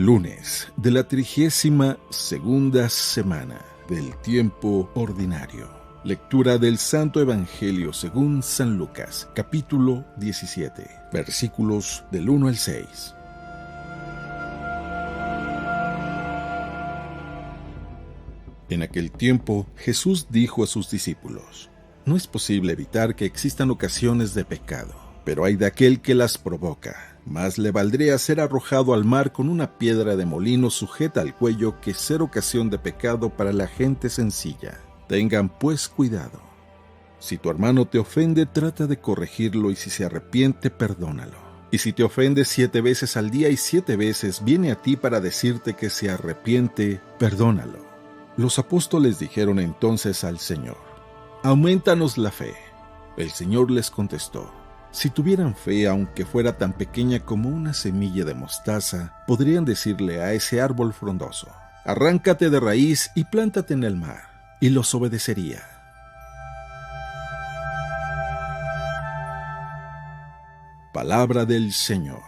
Lunes de la 32ª semana del tiempo ordinario. Lectura del Santo Evangelio según San Lucas, capítulo 17, versículos del 1 al 6. En aquel tiempo, Jesús dijo a sus discípulos: No es posible evitar que existan ocasiones de pecado, pero hay de aquel que las provoca. Más le valdría ser arrojado al mar con una piedra de molino sujeta al cuello que ser ocasión de pecado para la gente sencilla. Tengan pues cuidado. Si tu hermano te ofende, trata de corregirlo, y si se arrepiente, perdónalo. Y si te ofende 7 veces al día y 7 veces viene a ti para decirte que se arrepiente, perdónalo. Los apóstoles dijeron entonces al Señor: Aumentanos la fe. El Señor les contestó: Si tuvieran fe, aunque fuera tan pequeña como una semilla de mostaza, podrían decirle a ese árbol frondoso: Arráncate de raíz y plántate en el mar, y los obedecería. Palabra del Señor.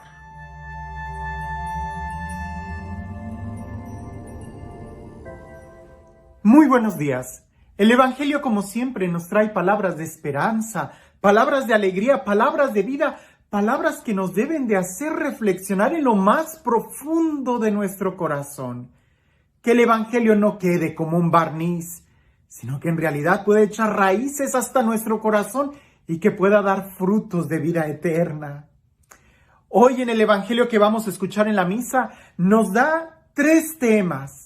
Muy buenos días. El Evangelio, como siempre, nos trae palabras de esperanza, palabras de alegría, palabras de vida, palabras que nos deben de hacer reflexionar en lo más profundo de nuestro corazón. Que el Evangelio no quede como un barniz, sino que en realidad puede echar raíces hasta nuestro corazón y que pueda dar frutos de vida eterna. Hoy en el Evangelio que vamos a escuchar en la misa nos da 3 temas.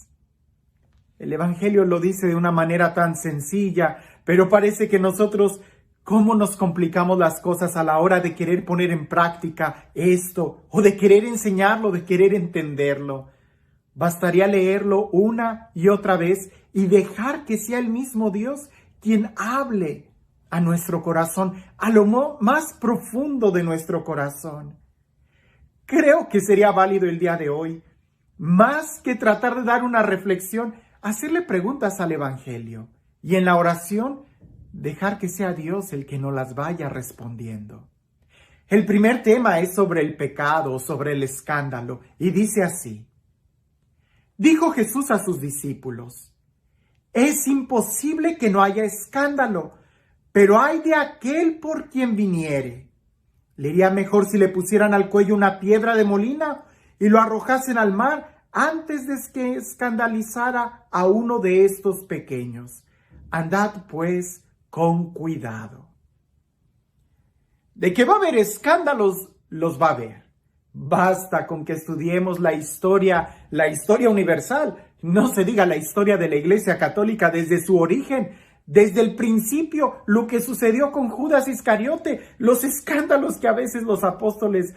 El Evangelio lo dice de una manera tan sencilla, pero parece que nosotros, ¿cómo nos complicamos las cosas a la hora de querer poner en práctica esto, o de querer enseñarlo, de querer entenderlo? Bastaría leerlo una y otra vez y dejar que sea el mismo Dios quien hable a nuestro corazón, a lo más profundo de nuestro corazón. Creo que sería válido el día de hoy, más que tratar de dar una reflexión, hacerle preguntas al Evangelio y en la oración dejar que sea Dios el que nos las vaya respondiendo. El primer tema es sobre el pecado, sobre el escándalo, y dice así: Dijo Jesús a sus discípulos: Es imposible que no haya escándalo, pero hay de aquel por quien viniere. Le iría mejor si le pusieran al cuello una piedra de molino y lo arrojasen al mar antes de que escandalizara a uno de estos pequeños. Andad pues con cuidado. De que va a haber escándalos, los va a haber. Basta con que estudiemos la historia universal, no se diga la historia de la Iglesia Católica desde su origen, desde el principio, lo que sucedió con Judas Iscariote, los escándalos que a veces los apóstoles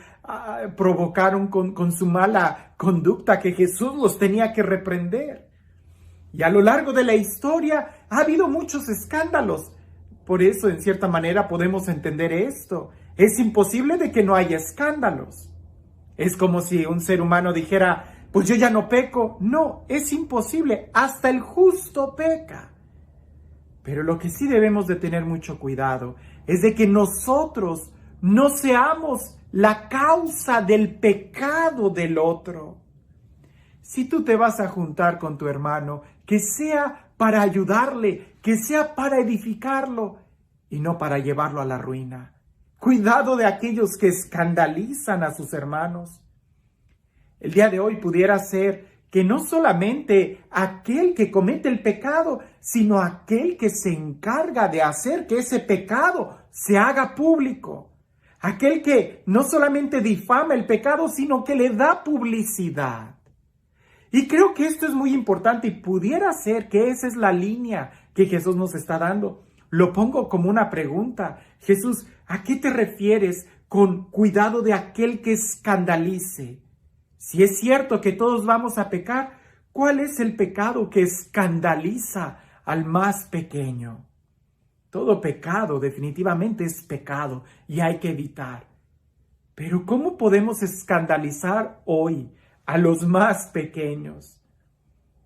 provocaron con su mala conducta, que Jesús los tenía que reprender. Y a lo largo de la historia ha habido muchos escándalos. Por eso, en cierta manera, podemos entender esto. Es imposible de que no haya escándalos. Es como si un ser humano dijera: pues yo ya no peco. No, es imposible. Hasta el justo peca. Pero lo que sí debemos de tener mucho cuidado es de que nosotros no seamos la causa del pecado del otro. Si tú te vas a juntar con tu hermano, que sea para ayudarle, que sea para edificarlo y no para llevarlo a la ruina. Cuidado de aquellos que escandalizan a sus hermanos. El día de hoy pudiera ser que no solamente aquel que comete el pecado, sino aquel que se encarga de hacer que ese pecado se haga público. Aquel que no solamente difama el pecado, sino que le da publicidad. Y creo que esto es muy importante y pudiera ser que esa es la línea que Jesús nos está dando. Lo pongo como una pregunta. Jesús, ¿a qué te refieres con cuidado de aquel que escandalice? Si es cierto que todos vamos a pecar, ¿cuál es el pecado que escandaliza al más pequeño? Todo pecado definitivamente es pecado y hay que evitar. Pero ¿cómo podemos escandalizar hoy a los más pequeños?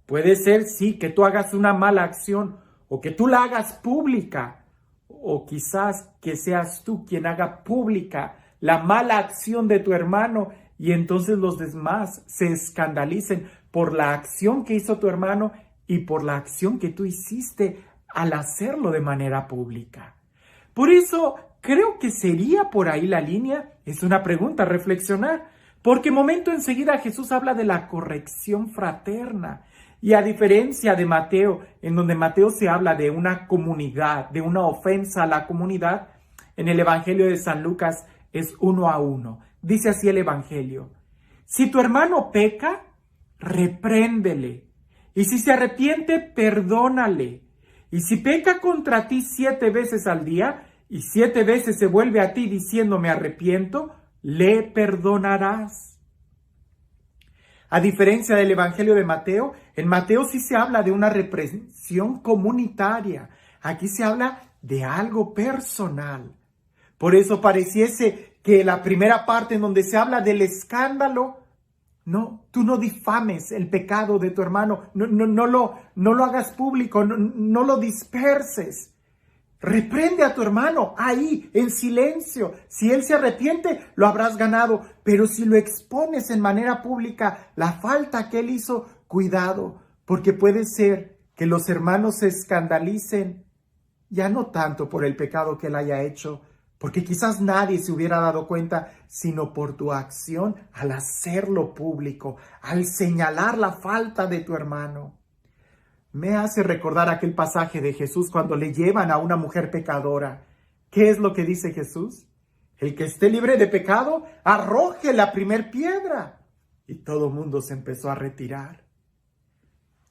Puede ser, sí, que tú hagas una mala acción o que tú la hagas pública, o quizás que seas tú quien haga pública la mala acción de tu hermano y entonces los demás se escandalicen por la acción que hizo tu hermano y por la acción que tú hiciste al hacerlo de manera pública. Por eso creo que sería por ahí la línea. Es una pregunta a reflexionar, porque momento enseguida Jesús habla de la corrección fraterna. Y a diferencia de Mateo, en donde Mateo se habla de una comunidad, de una ofensa a la comunidad, en el Evangelio de San Lucas es 1 a 1. Dice así el Evangelio: si tu hermano peca, repréndele. Y si se arrepiente, perdónale. Y si peca contra ti 7 veces al día, y 7 veces se vuelve a ti diciendo me arrepiento, le perdonarás. A diferencia del Evangelio de Mateo, en Mateo sí se habla de una reprensión comunitaria. Aquí se habla de algo personal. Por eso pareciese que la primera parte en donde se habla del escándalo, no, tú no difames el pecado de tu hermano, no lo hagas público, no lo disperses. Reprende a tu hermano ahí, en silencio. Si él se arrepiente, lo habrás ganado. Pero si lo expones en manera pública, la falta que él hizo, cuidado, porque puede ser que los hermanos se escandalicen, ya no tanto por el pecado que él haya hecho, porque quizás nadie se hubiera dado cuenta, sino por tu acción al hacerlo público, al señalar la falta de tu hermano. Me hace recordar aquel pasaje de Jesús cuando le llevan a una mujer pecadora. ¿Qué es lo que dice Jesús? El que esté libre de pecado, arroje la primer piedra. Y todo el mundo se empezó a retirar.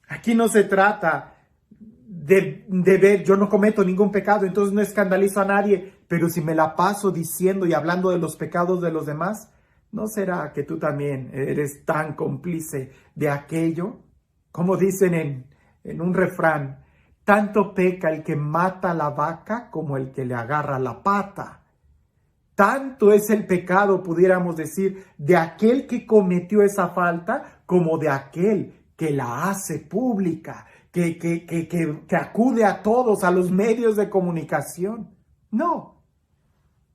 Aquí no se trata de ver, yo no cometo ningún pecado, entonces no escandalizo a nadie, pero si me la paso diciendo y hablando de los pecados de los demás, ¿no será que tú también eres tan cómplice de aquello? Como dicen en un refrán, tanto peca el que mata la vaca como el que le agarra la pata. Tanto es el pecado, pudiéramos decir, de aquel que cometió esa falta como de aquel que la hace pública, que acude a todos, a los medios de comunicación. No.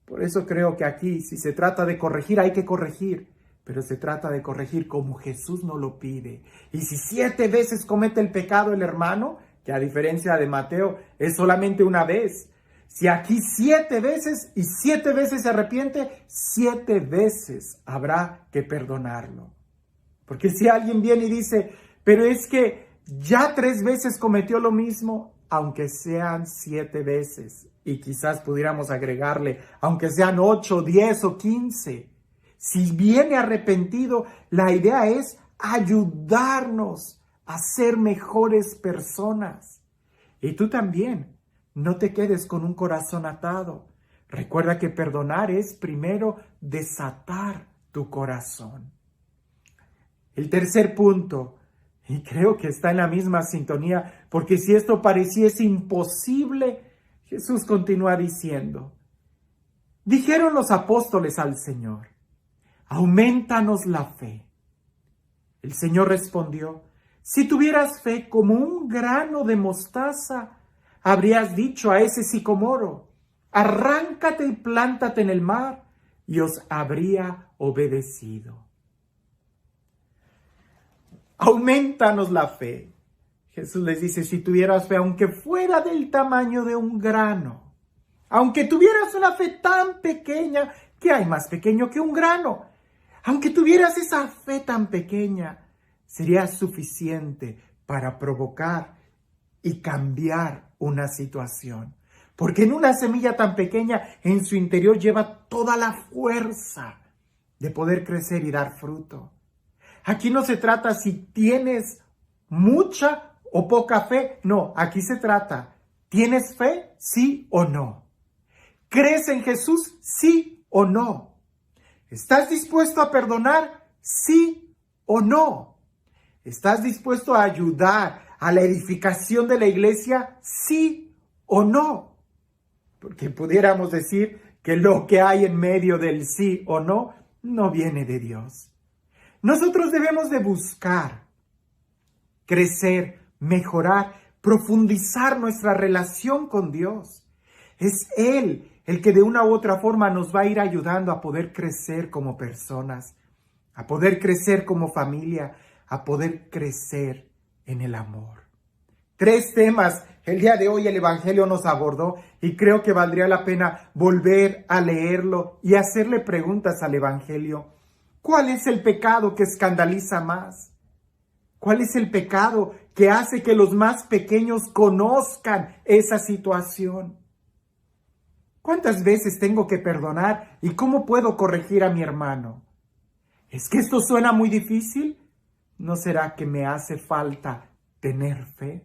Por eso creo que aquí, si se trata de corregir, hay que corregir. Pero se trata de corregir como Jesús nos lo pide. Y si 7 veces comete el pecado el hermano, que a diferencia de Mateo es solamente una vez, si aquí 7 veces y 7 veces se arrepiente, 7 veces habrá que perdonarlo. Porque si alguien viene y dice, pero es que ya 3 veces cometió lo mismo, aunque sean 7 veces, y quizás pudiéramos agregarle, aunque sean 8, 10 o 15, si viene arrepentido, la idea es ayudarnos a ser mejores personas. Y tú también, no te quedes con un corazón atado. Recuerda que perdonar es primero desatar tu corazón. El tercer punto, y creo que está en la misma sintonía, porque si esto pareciese imposible, Jesús continúa diciendo, dijeron los apóstoles al Señor, aumentanos la fe. El Señor respondió, si tuvieras fe como un grano de mostaza, habrías dicho a ese sicomoro, arráncate y plántate en el mar, y os habría obedecido. Aumentanos la fe. Jesús les dice, si tuvieras fe, aunque fuera del tamaño de un grano, aunque tuvieras una fe tan pequeña, ¿qué hay más pequeño que un grano? Aunque tuvieras esa fe tan pequeña, sería suficiente para provocar y cambiar una situación. Porque en una semilla tan pequeña, en su interior lleva toda la fuerza de poder crecer y dar fruto. Aquí no se trata si tienes mucha o poca fe. No, aquí se trata, ¿tienes fe? Sí o no. ¿Crees en Jesús? Sí o no. ¿Estás dispuesto a perdonar? Sí o no. ¿Estás dispuesto a ayudar a la edificación de la iglesia? Sí o no. Porque pudiéramos decir que lo que hay en medio del sí o no, no viene de Dios. Nosotros debemos de buscar, crecer, mejorar, profundizar nuestra relación con Dios. Es Él el que de una u otra forma nos va a ir ayudando a poder crecer como personas. a poder crecer como familia, a poder crecer en el amor. 3 temas el día de hoy el Evangelio nos abordó y creo que valdría la pena volver a leerlo y hacerle preguntas al Evangelio. ¿Cuál es el pecado que escandaliza más? ¿Cuál es el pecado que hace que los más pequeños conozcan esa situación? ¿Cuántas veces tengo que perdonar y cómo puedo corregir a mi hermano? ¿Es que esto suena muy difícil? ¿No será que me hace falta tener fe?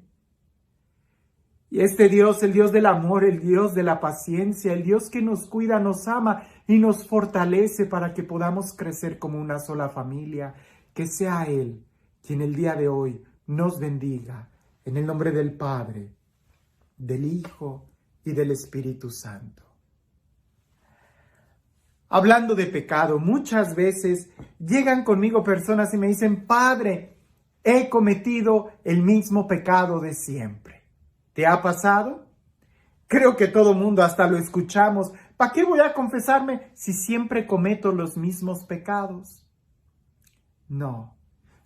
Y este Dios, el Dios del amor, el Dios de la paciencia, el Dios que nos cuida, nos ama y nos fortalece para que podamos crecer como una sola familia, que sea Él quien el día de hoy nos bendiga, en el nombre del Padre, del Hijo y del Espíritu Santo. Hablando de pecado, muchas veces llegan conmigo personas y me dicen, Padre, he cometido el mismo pecado de siempre. ¿Te ha pasado? Creo que todo mundo hasta lo escuchamos. ¿Para qué voy a confesarme si siempre cometo los mismos pecados? No,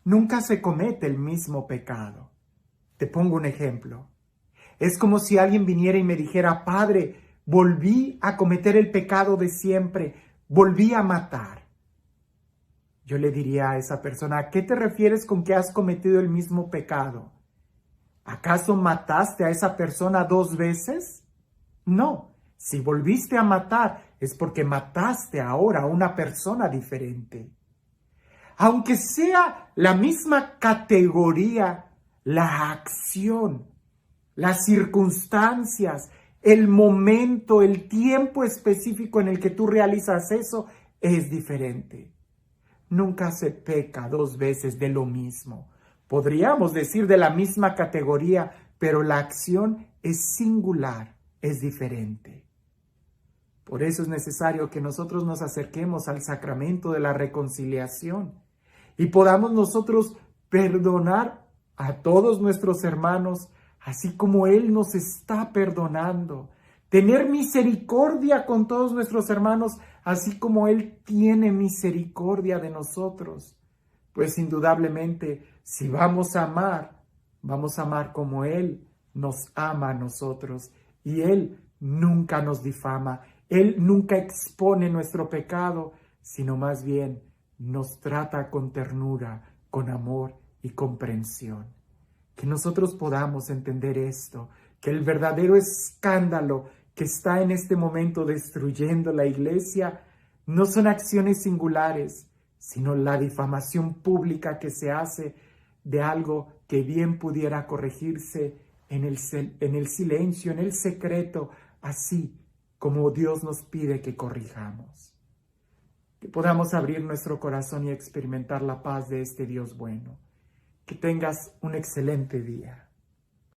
nunca se comete el mismo pecado. Te pongo un ejemplo. Es como si alguien viniera y me dijera, Padre, volví a cometer el pecado de siempre, volví a matar. Yo le diría a esa persona, ¿a qué te refieres con que has cometido el mismo pecado? ¿Acaso mataste a esa persona 2 veces? No, si volviste a matar es porque mataste ahora a una persona diferente. Aunque sea la misma categoría, la acción, las circunstancias, el momento, el tiempo específico en el que tú realizas eso es diferente. Nunca se peca 2 veces de lo mismo. Podríamos decir de la misma categoría, pero la acción es singular, es diferente. Por eso es necesario que nosotros nos acerquemos al sacramento de la reconciliación y podamos nosotros perdonar a todos nuestros hermanos, así como Él nos está perdonando. Tener misericordia con todos nuestros hermanos, así como Él tiene misericordia de nosotros. Pues indudablemente, si vamos a amar como Él nos ama a nosotros. Y Él nunca nos difama, Él nunca expone nuestro pecado, sino más bien nos trata con ternura, con amor y comprensión. Que nosotros podamos entender esto, que el verdadero escándalo que está en este momento destruyendo la iglesia no son acciones singulares, sino la difamación pública que se hace de algo que bien pudiera corregirse en el silencio, en el secreto, así como Dios nos pide que corrijamos. Que podamos abrir nuestro corazón y experimentar la paz de este Dios bueno. Que tengas un excelente día.